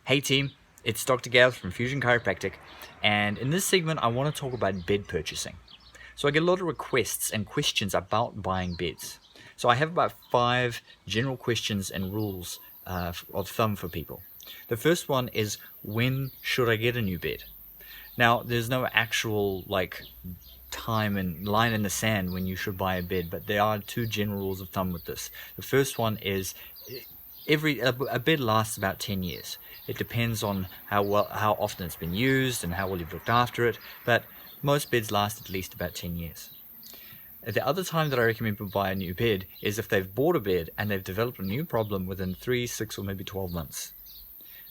Hey team, it's Dr. Gav from Fusion Chiropractic, and in this segment I want to talk about bed purchasing. So I get a lot of requests and questions about buying beds. So I have about 5 general questions and rules of thumb for people. The first one is, when should I get a new bed? Now, there's no actual time and line in the sand when you should buy a bed, but there are 2 general rules of thumb with this. The first one is a bed lasts about 10 years. It depends on how often it's been used and how well you've looked after it, but most beds last at least about 10 years. The other time that I recommend people buy a new bed is if they've bought a bed and they've developed a new problem within 3, 6, or maybe 12 months.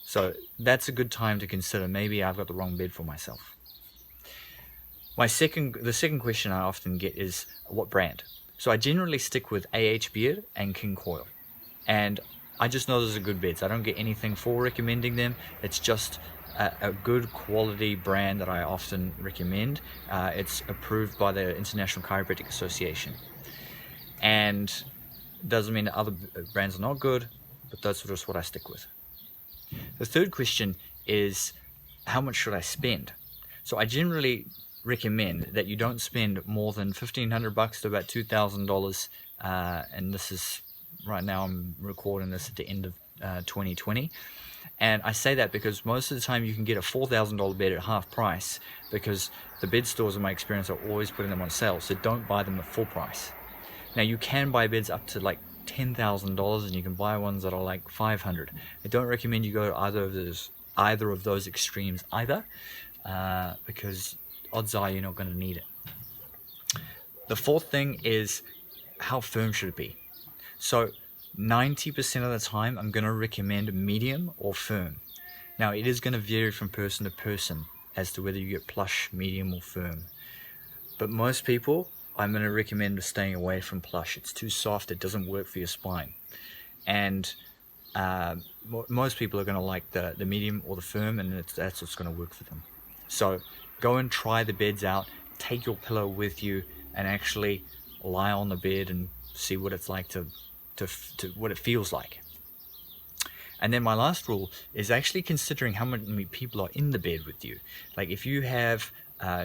So that's a good time to consider, maybe I've got the wrong bed for myself. The second question I often get is, what brand? So I generally stick with AH Beard and King Coil, and I just know those are good beds. I don't get anything for recommending them. It's just a good quality brand that I often recommend. It's approved by the International Chiropractic Association, and doesn't mean that other brands are not good, but that's just what I stick with. The third question is, how much should I spend? So I generally recommend that you don't spend more than $1,500 to about $2,000, and this is right now I'm recording this at the end of 2020, and I say that because most of the time you can get a $4,000 bed at half price, because the bed stores in my experience are always putting them on sale, so don't buy them at full price. Now you can buy beds up to like $10,000, and you can buy ones that are like $500. I don't recommend you go to either of those extremes either, because odds are you're not going to need it. The fourth thing is, how firm should it be? So 90% of the time I'm going to recommend medium or firm. Now it is going to vary from person to person as to whether you get plush, medium, or firm. But most people, I'm going to recommend staying away from plush. It's too soft, it doesn't work for your spine. And most people are going to like the medium or the firm, and that's what's going to work for them. So go and try the beds out, take your pillow with you, and actually lie on the bed and see what it's like to what it feels like. And then my last rule is actually considering how many people are in the bed with you. Like if you have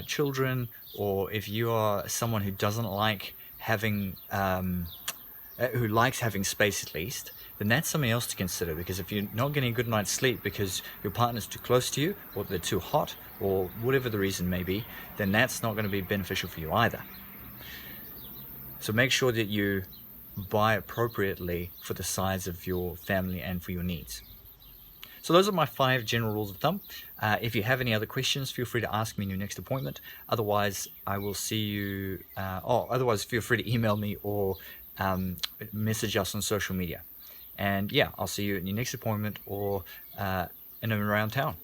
children, or if you are someone who doesn't like having who likes having space at least, then that's something else to consider. Because if you're not getting a good night's sleep because your partner's too close to you, or they're too hot, or whatever the reason may be, then that's not going to be beneficial for you either. So make sure that you buy appropriately for the size of your family and for your needs. So those are my 5 general rules of thumb. If you have any other questions, feel free to ask me in your next appointment. Otherwise, I will see you, otherwise feel free to email me or message us on social media. And yeah, I'll see you in your next appointment or in and around town.